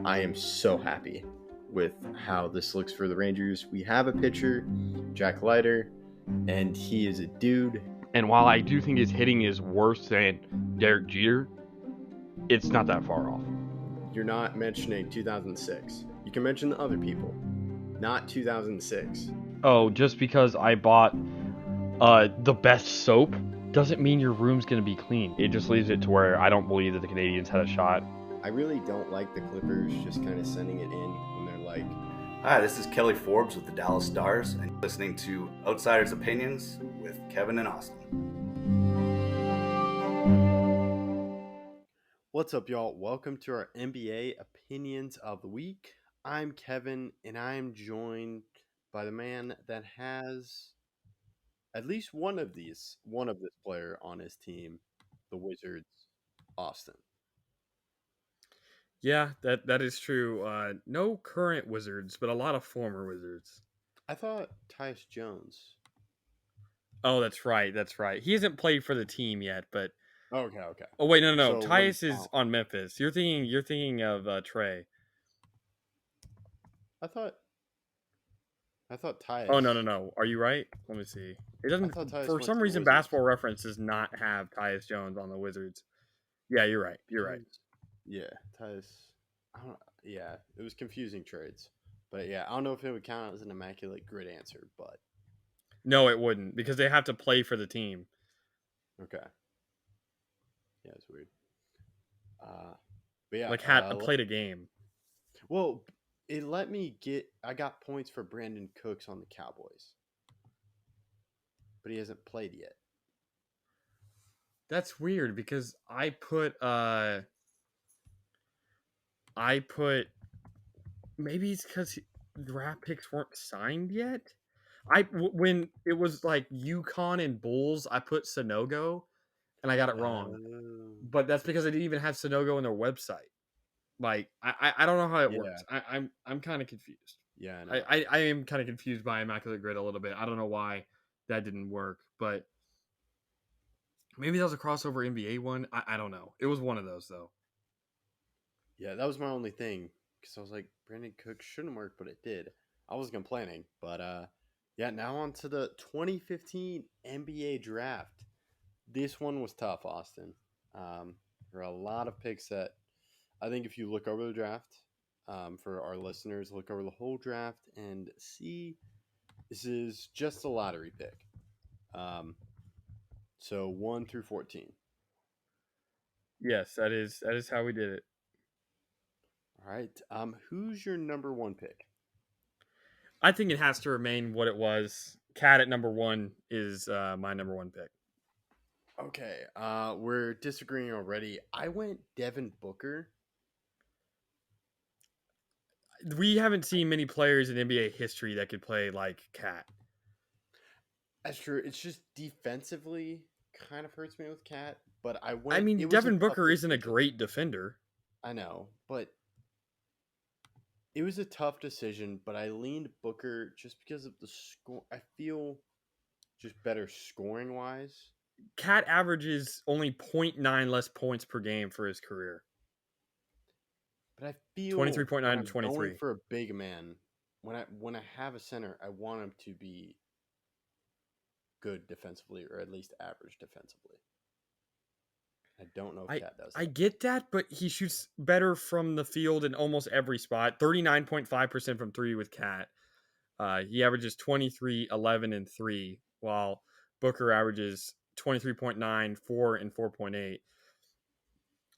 I am so happy with how this looks for the Rangers. We have a pitcher, Jack Leiter, and he is a dude. And while I do think his hitting is worse than Derek Jeter, it's not that far off. You're not mentioning 2006. You can mention the other people, not 2006. Oh, just because I bought the best soap doesn't mean your room's going to be clean. It just leaves it to where I don't believe that the Canadians had a shot. I really don't like the Clippers just kind of sending it in when they're like, Hi, this is Kelly Forbes with the Dallas Stars, and you're listening to Outsiders Opinions with Kevin and Austin. What's up, y'all? Welcome to our NBA Opinions of the Week. I'm Kevin, and I'm joined by the man that has at least one of this player on his team, the Wizards, Austin. Yeah, that is true. No current Wizards, but a lot of former Wizards. I thought Tyus Jones. Oh, that's right. He hasn't played for the team yet, but Okay. oh wait, no. So Tyus is on Memphis. You're thinking of Trey. I thought Tyus. Oh no. Are you right? Let me see. It doesn't. For some reason, Basketball Reference does not have Tyus Jones on the Wizards. Yeah, you're right. Yeah, Tyus. Yeah, it was confusing trades, but yeah, I don't know if it would count as an immaculate grid answer, but No, it wouldn't because they have to play for the team. okay. Yeah, it's weird. But yeah, played a game. Well, it let me I got points for Brandon Cooks on the Cowboys, but he hasn't played yet. That's weird because I put maybe it's because draft picks weren't signed yet. When it was like UConn and Bulls, I put Sonogo, and I got it wrong. But that's because I didn't even have Sonogo on their website. Like I don't know how it works. I'm kind of confused. Yeah, I know. I am kind of confused by Immaculate Grid a little bit. I don't know why that didn't work, but maybe that was a crossover NBA one. I don't know. It was one of those though. Yeah, that was my only thing because I was like, Brandon Cooks shouldn't work, but it did. I was complaining, but yeah. Now on to the 2015 NBA draft. This one was tough, Austin. There are a lot of picks that I think if you look over the draft, for our listeners, look over the whole draft and see this is just a lottery pick. So 1 through 14. Yes, that is how we did it. All right. Who's your number one pick? I think it has to remain what it was. Cat at number 1 is my number 1 pick. Okay. We're disagreeing already. I went Devin Booker. We haven't seen many players in NBA history that could play like Cat. That's true. It's just defensively kind of hurts me with Cat, but I went. I mean, Devin Booker isn't a great defender. I know, but it was a tough decision. But I leaned Booker just because of the score. I feel just better scoring wise. Cat averages only 0.9 less points per game for his career. But I feel 23.9 to 23 going for a big man. When I have a center, I want him to be good defensively, or at least average defensively. I don't know if Cat does that. I get that, but he shoots better from the field in almost every spot. 39.5% from 3 with Cat. He averages 23, 11, and 3, while Booker averages 23.9, 4, and 4.8.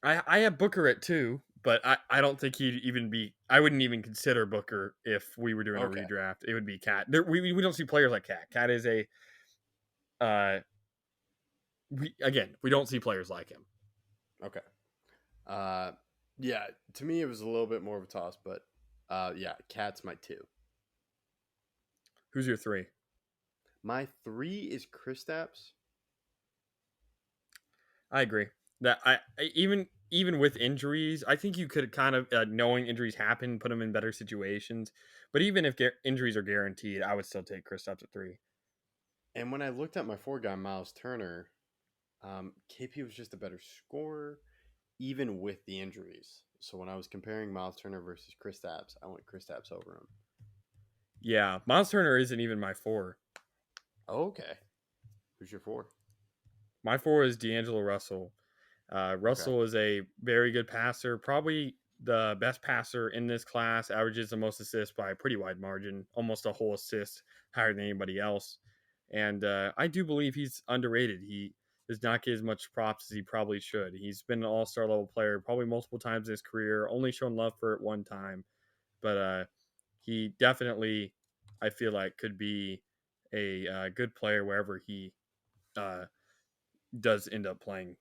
I have Booker at 2, but I don't think he'd even be... I wouldn't even consider Booker if we were doing a redraft. It would be Cat. We don't see players like Cat. Cat is a... we don't see players like him. Okay. Yeah, to me it was a little bit more of a toss, but yeah, Cat's my 2. Who's your 3? My 3 is Kristaps. I agree. That I even with injuries, I think you could kind of knowing injuries happen, put him in better situations. But even if injuries are guaranteed, I would still take Kristaps at 3. And when I looked at my 4 guy, Miles Turner, KP was just a better scorer. even with the injuries. So when I was comparing Miles Turner versus Kristaps, I went Kristaps over him. Yeah, Miles Turner isn't even my 4. Oh, okay. Who's your 4? My 4 is D'Angelo Russell. Okay. Russell is a very good passer, probably the best passer in this class, averages the most assists by a pretty wide margin, almost a whole assist higher than anybody else. And I do believe he's underrated. He does not get as much props as he probably should. He's been an all-star level player probably multiple times in his career, only shown love for it one time. But he definitely, I feel like, could be a good player wherever he uh, does end up playing.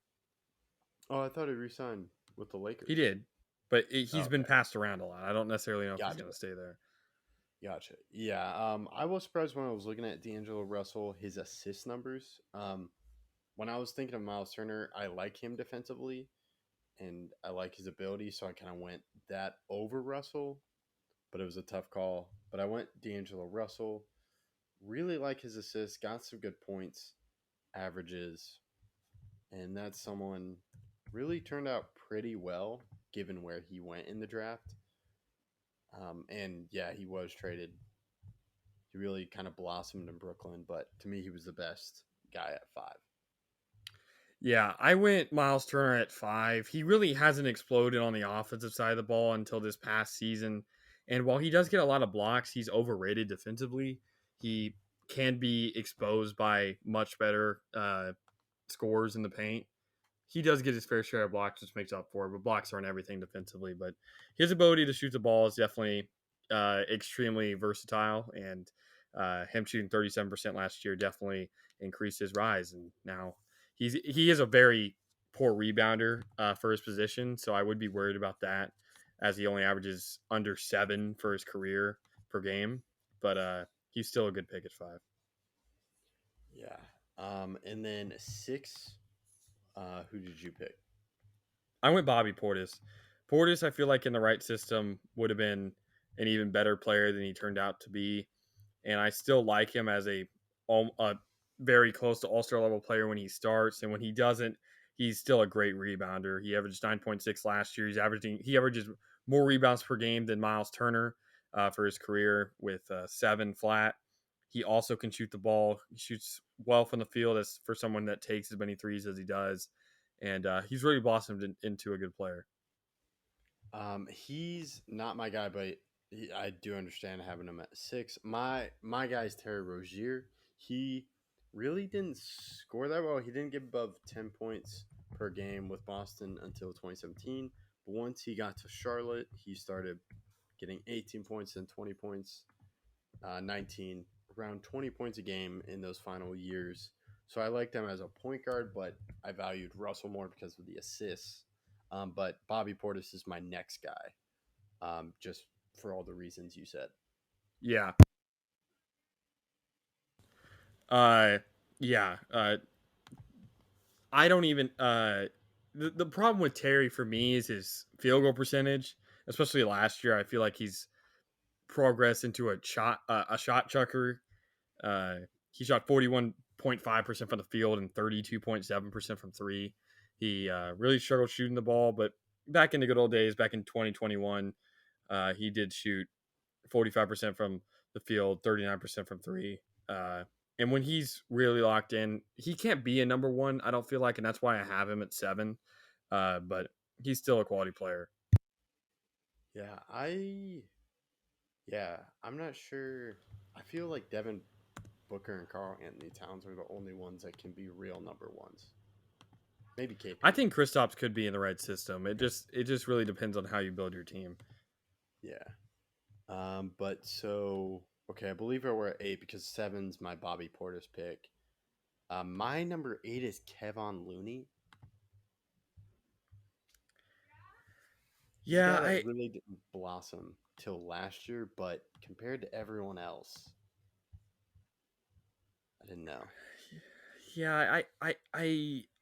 Oh, I thought he re-signed with the He Lakers. did, but Oh, he's been okay. passed around a lot. I don't necessarily know if he's Gotcha. going to stay there. Gotcha. Yeah. I was surprised when I was looking at D'Angelo Russell, his assist numbers. When I was thinking of Miles Turner, I like him defensively and I like his ability, so I kind of went that over Russell, but it was a tough call. But I went D'Angelo Russell. Really like his assists, got some good points, averages, and that's someone really turned out pretty well given where he went in the draft. And yeah, he was traded. He really kind of blossomed in Brooklyn, but to me, he was the best guy at 5. Yeah, I went Miles Turner at 5. He really hasn't exploded on the offensive side of the ball until this past season. And while he does get a lot of blocks, he's overrated defensively. He can be exposed by much better scores in the paint. He does get his fair share of blocks, which makes up for it. But blocks aren't everything defensively. But his ability to shoot the ball is definitely extremely versatile, and him shooting 37% last year definitely increased his rise. And now he is a very poor rebounder for his position, so I would be worried about that, as he only averages under 7 for his career per game. But he's still a good pick at 5. Yeah. And then 6, who did you pick? I went Bobby Portis. Portis, I feel like in the right system would have been an even better player than he turned out to be, and I still like him as a very close to All Star level player when he starts, and when he doesn't, he's still a great rebounder. He averaged 9.6 last year. He averages more rebounds per game than Miles Turner for his career with 7 flat. He also can shoot the ball. He shoots well from the field as for someone that takes as many threes as he does, and he's really blossomed into a good player. He's not my guy, but I do understand having him at 6. My guy is Terry Rozier. He really didn't score that well. He didn't get above 10 points per game with Boston until 2017. But once he got to Charlotte, he started getting 18 points and 20 points, 19, around 20 points a game in those final years. So I liked him as a point guard, but I valued Russell more because of the assists. But Bobby Portis is my next guy, just for all the reasons you said. Yeah. Uh, yeah. I don't even. The problem with Terry for me is his field goal percentage, especially last year. I feel like he's progressed into a shot chucker. He shot 41.5% from the field and 32.7% from three. He really struggled shooting the ball, but back in the good old days, back in 2021, he did shoot 45% from the field, 39% from three. And when he's really locked in, he can't be a number one, I don't feel like, and that's why I have him at 7. But he's still a quality player. Yeah, I'm not sure. I feel like Devin Booker and Carl Anthony Towns are the only ones that can be real number ones. Maybe I KP. think Kristaps could be in the right system. It just really depends on how you build your team. Yeah. But so okay, I believe we're at 8 because 7's my Bobby Portis pick. My number 8 is Kevon Looney. He's a Yeah, guy that I really didn't blossom till last year, but compared to everyone else, I didn't know.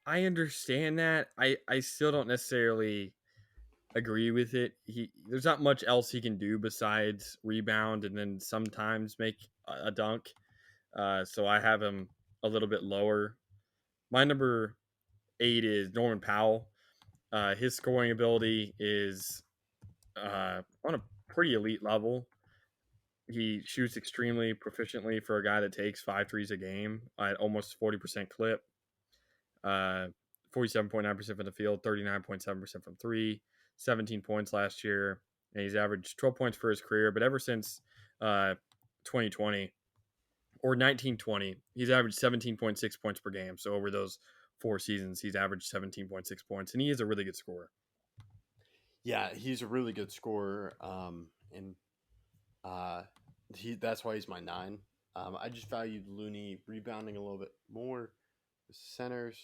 I understand that. I still don't necessarily agree with it. There's not much else he can do besides rebound and then sometimes make a dunk. So I have him a little bit lower. My number 8 is Norman Powell. His scoring ability is on a pretty elite level. He shoots extremely proficiently for a guy that takes 5 threes a game at almost 40% clip. 47.9% from the field, 39.7% from three, 17 points last year, and he's averaged 12 points for his career. But ever since 2020 or 1920, he's averaged 17.6 points per game. So over those 4 seasons, he's averaged 17.6 points, and he is a really good scorer. Yeah, he's a really good scorer. And uh, that's why he's my 9. I just valued Looney rebounding a little bit more with centers.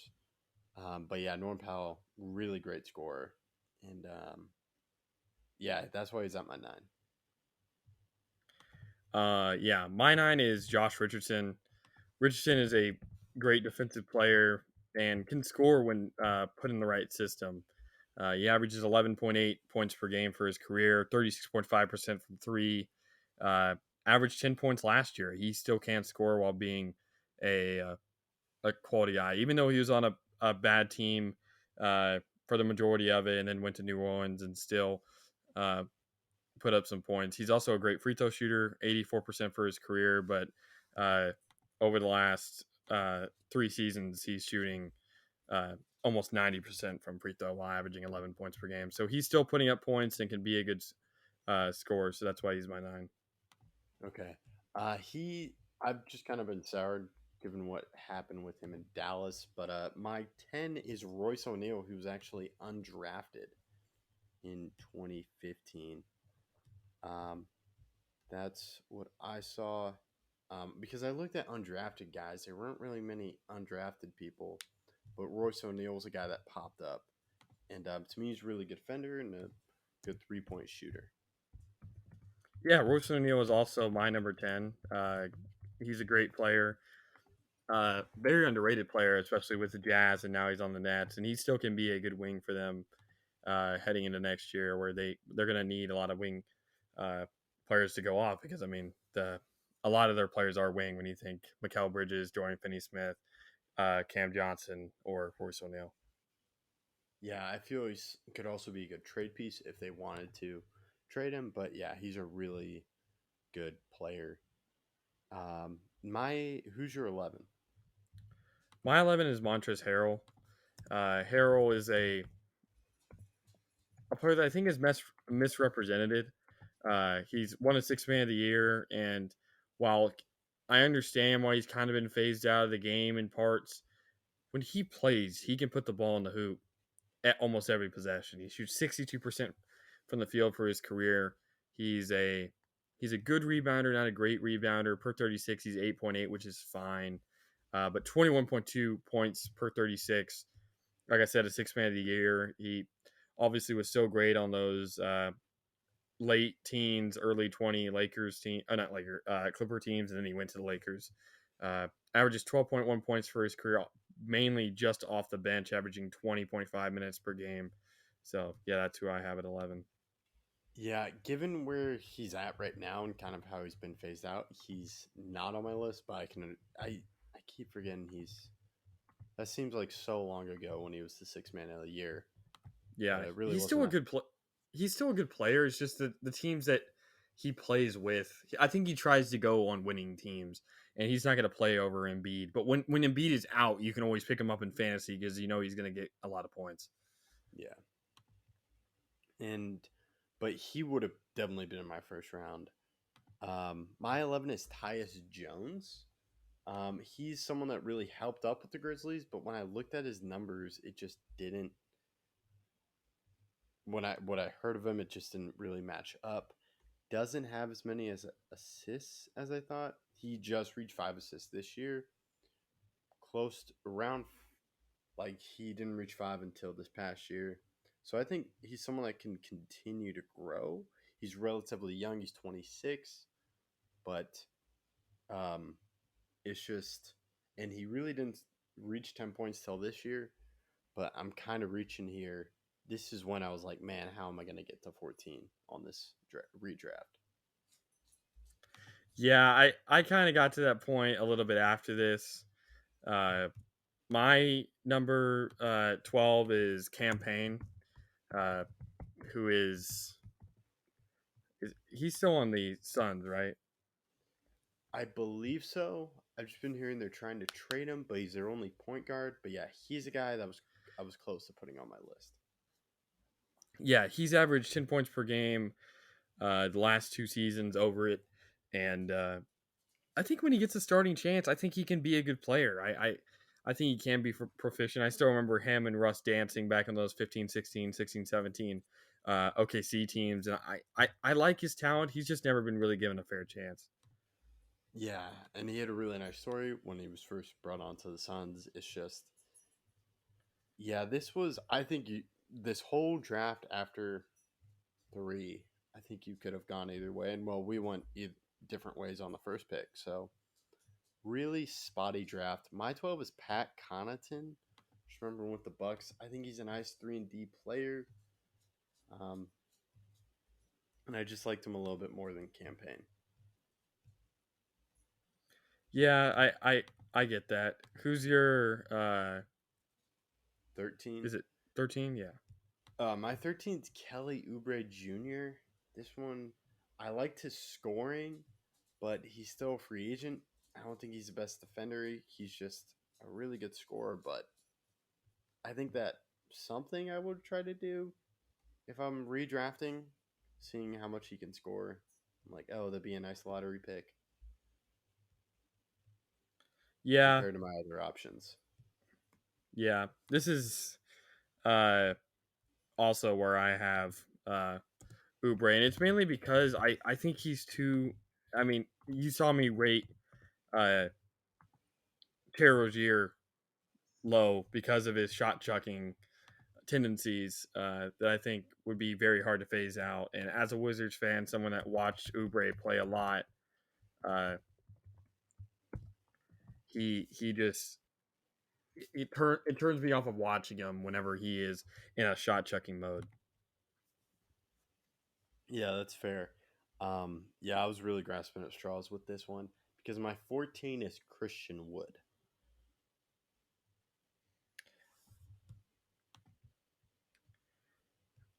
But yeah, Norm Powell, really great scorer. And yeah, that's why he's at my 9. Yeah, my 9 is Josh Richardson. Richardson is a great defensive player and can score when put in the right system. He averages 11.8 points per game for his career, 36.5% from three, uh, averaged 10 points last year. He still can't score while being a quality guy, even though he was on a bad team for the majority of it and then went to New Orleans and still uh, put up some points. He's also a great free throw shooter, 84% for his career, but uh, over the last 3 seasons, he's shooting uh, almost 90% from free throw while averaging 11 points per game. So he's still putting up points and can be a good scorer. So that's why he's my 9. Okay. I've just kind of been soured given what happened with him in Dallas, but my 10 is Royce O'Neal, who was actually undrafted in 2015. Um, that's what I saw. Because I looked at undrafted guys, there weren't really many undrafted people, but Royce O'Neal was a guy that popped up, and to me, he's a really good fender and a good 3-point shooter. Yeah, Royce O'Neal is also my number 10. He's a great player. Very underrated player, especially with the Jazz, and now he's on the Nets, and he still can be a good wing for them heading into next year, where they're going to need a lot of wing uh, players to go off because I mean a lot of their players are wing when you think Mikal Bridges, Dorian Finney-Smith, Cam Johnson, or Royce O'Neal. Yeah, I feel he could also be a good trade piece if they wanted to trade him, but yeah, he's a really good player. My who's your 11? My 11 is Montrezl Harrell. Harrell is a player that I think is misrepresented. He's won a Sixth Man of the Year, and while I understand why he's kind of been phased out of the game in parts, when he plays, he can put the ball in the hoop at almost every possession. He shoots 62% from the field for his career. He's a good rebounder, not a great rebounder. Per 36, he's 8.8, which is fine. But 21.2 points per 36. Like I said, a Sixth Man of the Year. He obviously was so great on those late teens, early 20 Lakers team, not Laker, Clipper teams, and then he went to the Lakers. Averages 12.1 points for his career, mainly just off the bench, averaging 20.5 minutes per game. So yeah, that's who I have at 11. Yeah, given where he's at right now and kind of how he's been phased out, he's not on my list. But I keep forgetting he's. That seems like so long ago when he was the 6 man of the year. Yeah, But it really he's wasn't still a that. good he's still a good player. It's just the teams that he plays with. I think he tries to go on winning teams, and he's not going to play over Embiid. But when Embiid is out, you can always pick him up in fantasy because you know he's going to get a lot of points. Yeah, and but he would have definitely been in my first round. My 11 is Tyus Jones. He's someone that really helped up with the Grizzlies, but when I looked at his numbers, it just didn't. When I heard of him, it just didn't really match up. Doesn't have as many as assists as I thought. He just reached 5 assists this year. Close to, around like he didn't reach 5 until this past year. So I think he's someone that can continue to grow. He's relatively young. He's 26, but um, it's just, and he really didn't reach 10 points till this year. But I'm kind of reaching here. This is when I was like, man, how am I going to get to 14 on this redraft? Yeah, I kind of got to that point a little bit after this. My number 12 is Campaign. who is he's still on the Suns, right? I believe so. I've just been hearing they're trying to trade him, but he's their only point guard. But yeah, he's a guy that I was close to putting on my list. Yeah, he's averaged 10 points per game the last 2 seasons over it, and I think when he gets a starting chance, I think he can be a good player. I think he can be proficient. I still remember him and Russ dancing back in those 15, 16, 16, 17 OKC teams, and I like his talent. He's just never been really given a fair chance. Yeah, and he had a really nice story when he was first brought onto the Suns. It's just, yeah, this was, I think this whole draft after 3, I think you could have gone either way. And well, we went different ways on the first pick. So really spotty draft. My 12 is Pat Connaughton. Just remember with the Bucks, I think he's a nice 3-and-D player. Um, and I just liked him a little bit more than Campaign. Yeah, I get that. Who's your 13. is it 13? Yeah. My 13th Kelly Oubre Jr. This one, I liked his scoring, but he's still a free agent. I don't think he's the best defender. He's just a really good scorer, but I think that something I would try to do if I'm redrafting, seeing how much he can score. I'm like, oh, that'd be a nice lottery pick Yeah. compared to my other options. Yeah. This is also where I have Oubre, and it's mainly because I think he's too. I mean, you saw me rate uh, Terry Rozier low because of his shot chucking tendencies that I think would be very hard to phase out. And as a Wizards fan, someone that watched Oubre play a lot, uh, he just it turns me off of watching him whenever he is in a shot chucking mode. Yeah, that's fair. Yeah, I was really grasping at straws with this one because my 14 is Christian Wood.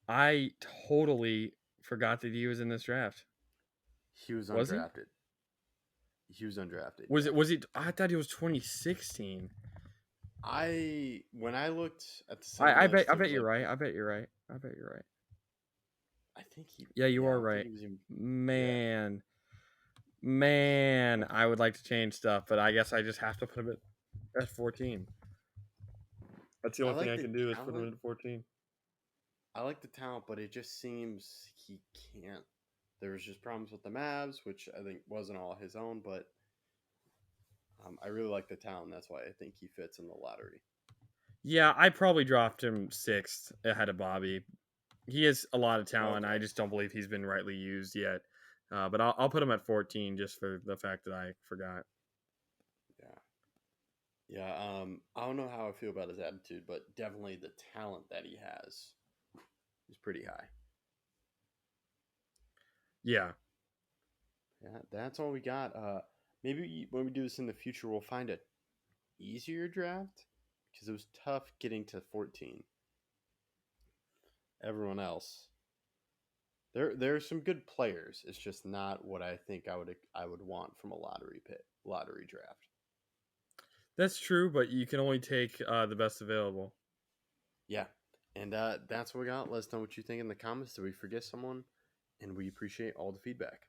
I totally forgot that he was in this draft. He was Was he? undrafted. He was undrafted. Was Yeah. it? Was he? I thought he was 2016. When I looked at the same I list, bet. I it bet was you're like right. I bet you're right. I bet you're right. I think he. Yeah, you Yeah, I are don't think right. he was even. Yeah, Man, I would like to change stuff, but I guess I just have to put him at 14. That's the I only thing like I the can do is put him talent. at 14. I like the talent, but it just seems he can't. There was just problems with the Mavs, which I think wasn't all his own, but I really like the talent. That's why I think he fits in the lottery. Yeah, I probably dropped him 6th ahead of Bobby. He has a lot of talent. I Okay. just don't believe he's been rightly used yet. But I'll put him at 14 just for the fact that I forgot. Yeah. Yeah. I don't know how I feel about his attitude, but definitely the talent that he has is pretty high. Yeah. Yeah, that's all we got. Maybe when we do this in the future, we'll find a easier draft because it was tough getting to 14. Everyone else, there are some good players. It's just not what I think I would want from a lottery draft. That's true, but you can only take the best available. Yeah, and that's what we got. Let us know what you think in the comments. Did we forget someone? And we appreciate all the feedback.